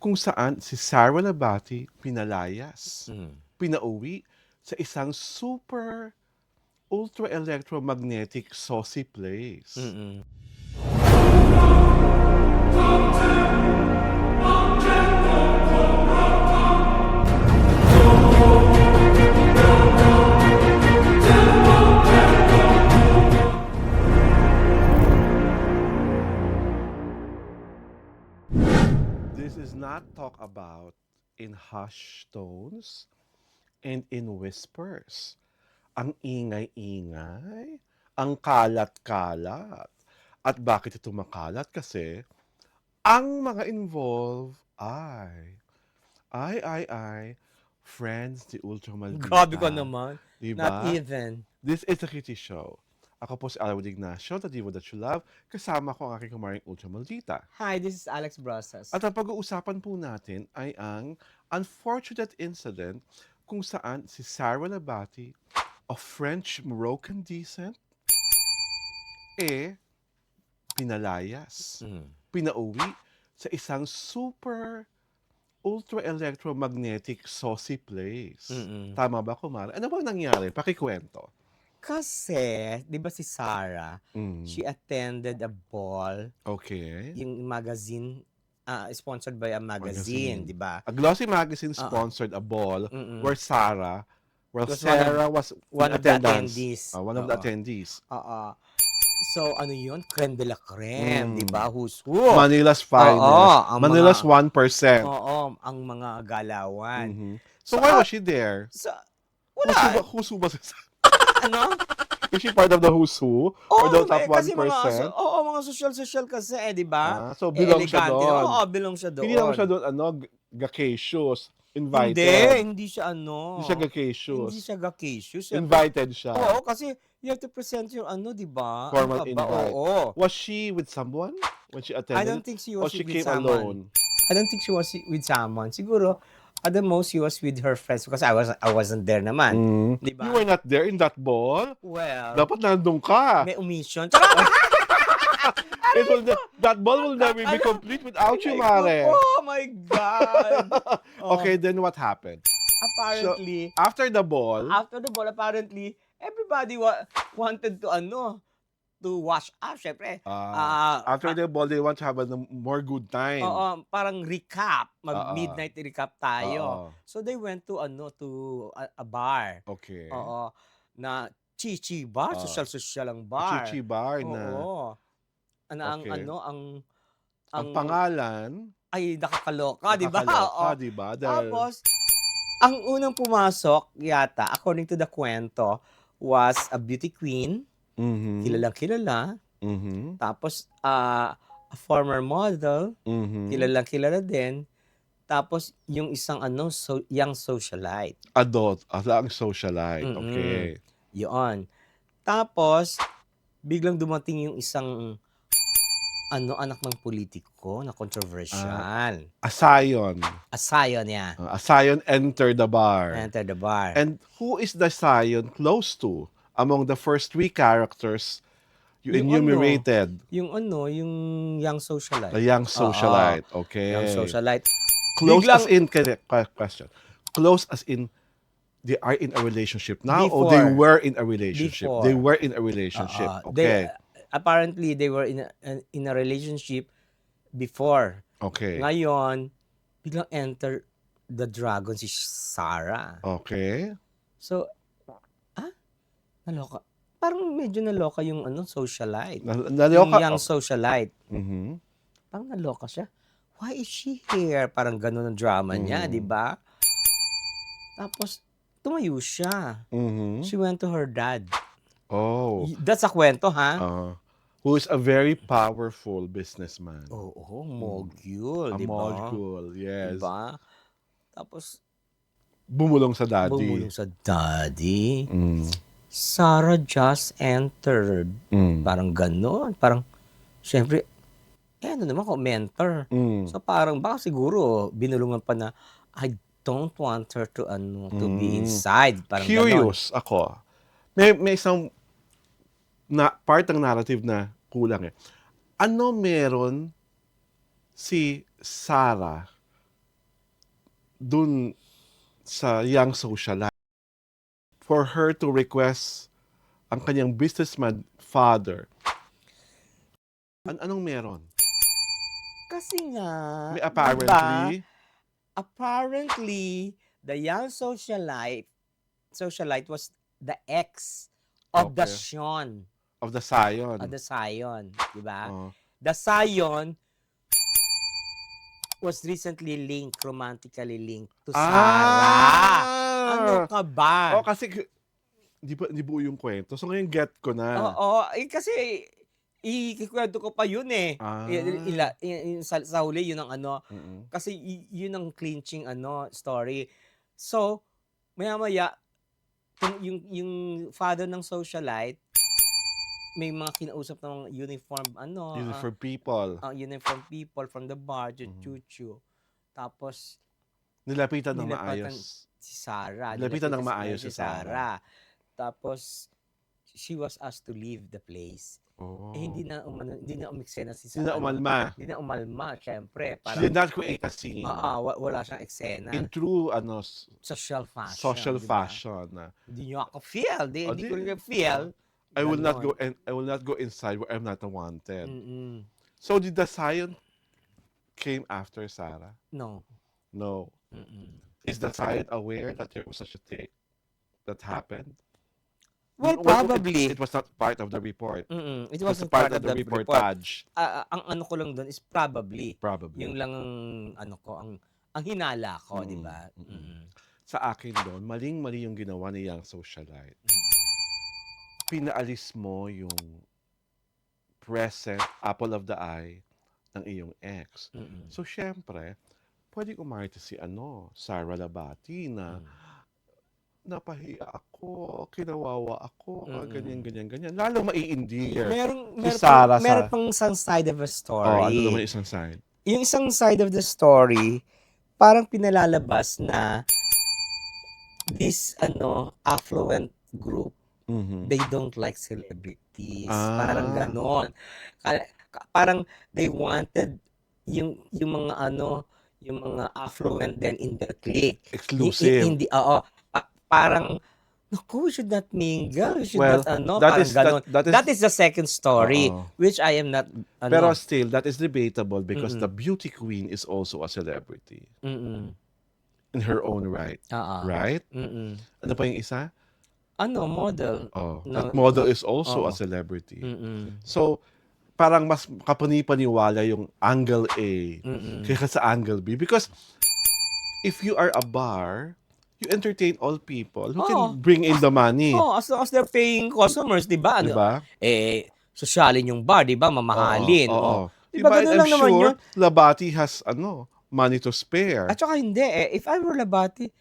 Kung saan si Sarah Labati pinalayas, Hmm. pinauwi sa isang super ultra electromagnetic saucy place. Mm. This is not talk about in hushed tones and in whispers. Ang ingay-ingay, ang kalat-kalat. At bakit ito makalat? Kasi ang mga involved ay, friends ni Ultra Grabe ka Maldita. naman. Not Diba? even. This is a Kitty Show. Ako po si Alwin Ignacio, the diva that you love. Kasama ko ang aking kumaring Ultra Maldita. Hi, this is Alex Brosas. At ang pag-uusapan po natin ay ang unfortunate incident kung saan si Sarah Labati, of French-Moroccan descent, pinalayas, Mm. pinauwi sa isang super ultra electromagnetic saucy place. Mm-mm. Tama ba, kumare? Ano bang nangyari? Pakikwento. Kasi, di ba si Sarah, Mm. she attended a ball, Okay. yung magazine, sponsored by a magazine, di ba? A glossy magazine sponsored a ball Mm-mm. where Sarah, Was Sarah was one in of the attendance. attendees. One of the Oo. attendees. Oo. So, ano yun? Creme de la creme, Mm. di ba? Who's who? Manila's finest. Oo, ang Manila's mga- 1%. Oo, ang mga galawan. Mhm. So why was she there? So, Who's wala. who's who ba? Ano? Is she part of the who's who? Or the top 1%? Kasi mga social kasi di ba? So belong siya Elegante. doon. Oo, belong siya doon. Hindi naman siya doon, gakacious. Invited. Hindi siya ano. Hindi siya gakacious. Hindi siya gakacious. Invited siya. Oo, kasi you have to present yung di ba? Formal Ano ba? invite. Oo. Was she with someone when she attended? I don't think she Or was she with came someone. alone? I don't think she was with someone. Siguro, at the most, she was with her friends because I wasn't there naman. Di ba? You were not there in that ball? Well, Dapat nandun ka. may omission. That ball will never be complete without you, Mare. Oh my God! Okay, then what happened? Apparently, After the ball, apparently, everybody wanted to to wash up, syempre. after the ball, they want to have a more good time. Oo, parang recap, mag-midnight recap tayo. Oo. So they went to a bar. Okay. Oo, na chichi bar, social ang bar. Chichi bar na. Oo. Okay. Ang pangalan ay nakakaloka, di ba? nakakaloka, Oo. di ba? Dahil- Tapos, ang unang pumasok yata, according to the kwento, was a beauty queen, Mhm. kilalang kilala. Mhm. Tapos, a former model, Mhm. kilalang kilala din. Tapos, yung isang young socialite. Adult, ang socialite. Mm-mm. Okay. Yun. Tapos, biglang dumating yung isang anak ng politiko na controversial. Asayon. Asayon niya. Asayon entered the bar. Enter the bar. And who is the Asayon close to among the first 3 characters you Yung enumerated? yung young socialite. The young socialite. Okay. Young socialite. Close Biglang- as in, question. Close as in, they are in a relationship now or Before. they were in a relationship? Before. They were in a relationship. Okay. Apparently, they were in a relationship before. Okay. Ngayon, biglang enter the dragon si Sarah. Okay. So, naloka. Parang medyo naloka yung socialite. Naloka. Yung young socialite. Mhm. Parang naloka siya. Why is she here? Parang ganun ang drama niya, di ba? Tapos, tumayo siya. Mhm. She went to her dad. Oh. That's a kwento, ha? Who is a very powerful businessman. Oo, mogul, A di ba? mogul, yes. Diba? Tapos, Bumulong sa daddy. bumulong sa daddy. Mm. Sarah just entered. Mm. Parang ganon. Parang, syempre, ano naman ko, mentor. Mm. So parang baka siguro binulungan pa na, I don't want her to be inside. Parang Curious ako. May isang part ng narrative na kulang eh. Ano meron si Sarah dun sa young socialite for her to request ang kanyang businessman father. Anong meron? Kasi nga, May 'di ba? apparently, Apparently, the young socialite was the ex of the okay, Sean, of the of Zion. the Sion, 'di ba? Oh. The Sion was recently romantically linked to Sarah. Ano Ah! ka ba? Kasi di buo yung kwento. So ngayon get ko na. Oo, kasi ikukuwento ko pa yun, eh. Ah. Sa huli yun ang ano, Mm. kasi yun ang clinching story. So, maya-maya yung father ng socialite, may mga kinausap ng For people. uniform people from the bar, Mhm. chuchu. Tapos Nilapitan ng nilapatan maayos. si Sarah, Nilapitan ng nilapitan maayos si si Sarah. Sarah. Tapos she was asked to leave the place. Hindi Oh. na umeksena si Hindi na umalma. hindi na umalma, syempre, She did parang not create a scene. wala siyang eksena. In true Social fashion, social 'di ba? fashion. Hindi niyo ako feel, hindi ko rin feel. I will not go Ganon. I will not go inside where I'm not wanted. Mm-mm. So did the Zion came after Sarah? No. No. Mm-mm. Is the Zion aware that there was such a thing that happened? Well, probably. It was not part of the report. It It was wasn't part of part of the the report. reportage. Ang ano ko lang doon is probably. Probably. Yung lang ang hinala ko, di ba? Sa akin doon, maling-mali yung ginawa ni Young Socialite. Pinaalis mo yung present apple of the eye ng iyong ex. So, syempre, pwedeng umarte si Sarah Labati na napahiya ako, kinawawa ako, ganyan. Lalo maiindiger. Meron Sarah pang isang side of a story. ano naman isang side? Yung isang side of the story, parang pinalalabas na this affluent group, they don't like celebrities. Parang ganon. Parang they wanted yung mga yung mga affluent then in their clique. Exclusive. Hindi, parang, naku, we should not mingle. We should Well, not, that parang is- ganon. That is the second story, which I am not, Pero still, that is debatable because the beauty queen is also a celebrity in her own right. Right? Ano pa yung isa? Model. That model is also a celebrity. So, parang mas kapani-paniwala yung angle A kaysa sa angle B. Because if you are a bar, you entertain all people who can bring in the money. As long as they're paying customers, di ba? Diba? Sosyalin yung bar, di ba? Mamahalin. Di ba, Diba? ganun And I'm lang naman sure yun. Labati has money to spare. At saka hindi if I were Labati,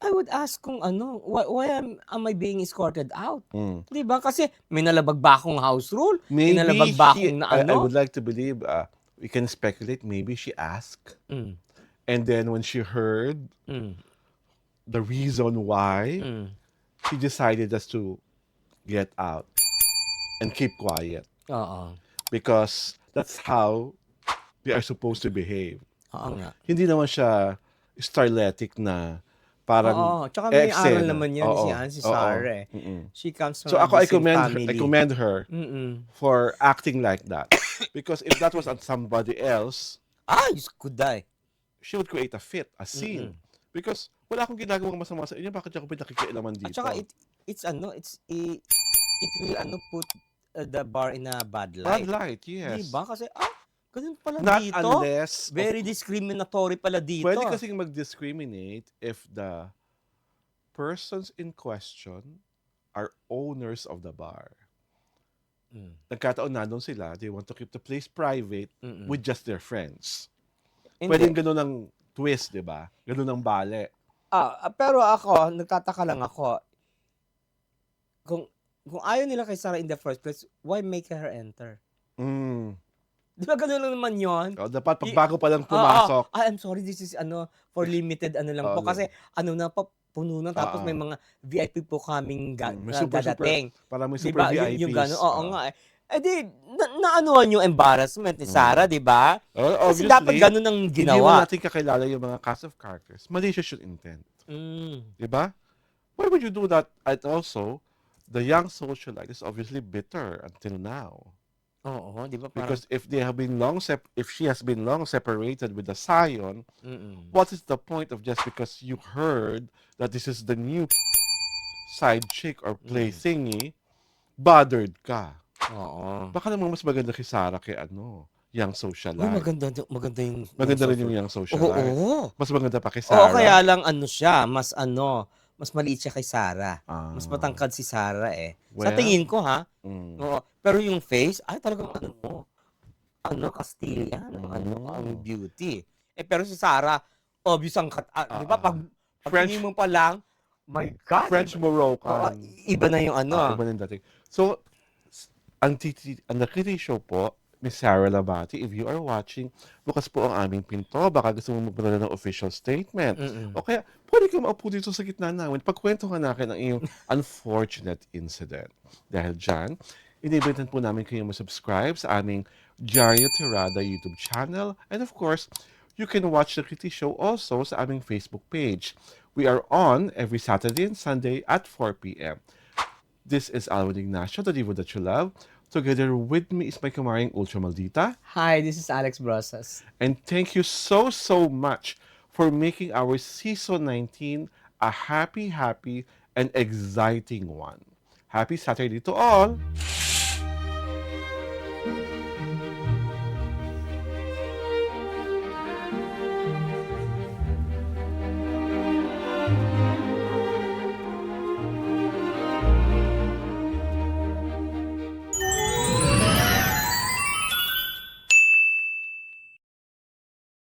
I would ask kung why am I being escorted out? Di ba? Kasi may nalabag ba akong house rule? May nalabag ba akong I would like to believe, we can speculate, maybe she asked. And then when she heard the reason why, she decided just to get out and keep quiet. Because that's how they are supposed to behave. Hindi naman siya starletic na parang tsaka may eksena. aral naman yan si Sarah. She comes from So a ako, I decent commend family. her for acting like that. Because if that was on somebody else, Diyos ko, die. she would create a scene. Because wala akong ginagawang masama sa inyo, bakit ako pinakikialaman dito? At saka it will put the bar in a bad light. Bad light, yes. Diba? Kasi ganun pala Not dito. unless Very discriminatory pala dito. pwede kasing mag-discriminate if the persons in question are owners of the bar. Nagkataon na doon sila, they want to keep the place private with just their friends. Pwedeng ganun ang twist, di ba? Ganun ang bale. Pero ako, nagtataka lang ako, kung ayaw nila kay Sarah in the first place, why make her enter? Di ba ganun lang naman yun? Dapat pagbago pa lang pumasok. I'm sorry, this is for limited lang po. Kasi na pa, puno na. Tapos may mga VIP po kaming May super, dadating. parang may Diba? super VIPs. Yung gano'n. Oo nga eh. di, naanuhan yung embarrassment ni Sarah, di ba? Well, Kasi dapat obviously, ganun ang hindi mo ginawa. natin kakilala yung mga cast of characters. Malicious yung intent. Mm. Di ba? Why would you do that? And also, the young socialite is obviously bitter until now. Oo, di ba parang, Because if they have been if she has been long separated with the Sion, what is the point of just because you heard that this is the new side chick or play thingy, bothered ka? oo. Baka naman mas maganda kay Sarah kay young Uy, socialite. maganda yung Maganda rin social. yung young socialite. Oo. Mas maganda pa kay Oo, Sarah. kaya lang siya, mas maliit siya kay Sarah. Mas Ah, matangkad si Sarah eh. Sa well, tingin ko ha. mm, Oo. Pero yung face, ay talagang Castilian, ang mm. beauty. Eh pero si Sarah, obvious di ba pag French, tingin mo pa lang, my God, French oo, Moroccan. iba na yung Iba na yung dating. So, ang Kitty Show po, Miss Sarah Labati, if you are watching, bukas po ang aming pinto. Baka gusto mo magpadala ng official statement. O kaya, pwede ka maupo dito sa gitna namin. Pagkwentuhan natin ang iyong unfortunate incident. Dahil dyan, inibitan po namin kayo mag-subscribe sa aming Diario Tirada YouTube channel. And of course, you can watch the Kitty Show also sa aming Facebook page. We are on every Saturday and Sunday at 4 p.m. This is Alvin Ignacio, the diva that you love. Together with me is my kamaring Ultra Maldita. Hi, this is Alex Brosas. And thank you so, so much for making our season 19 a happy, and exciting one. Happy Saturday to all!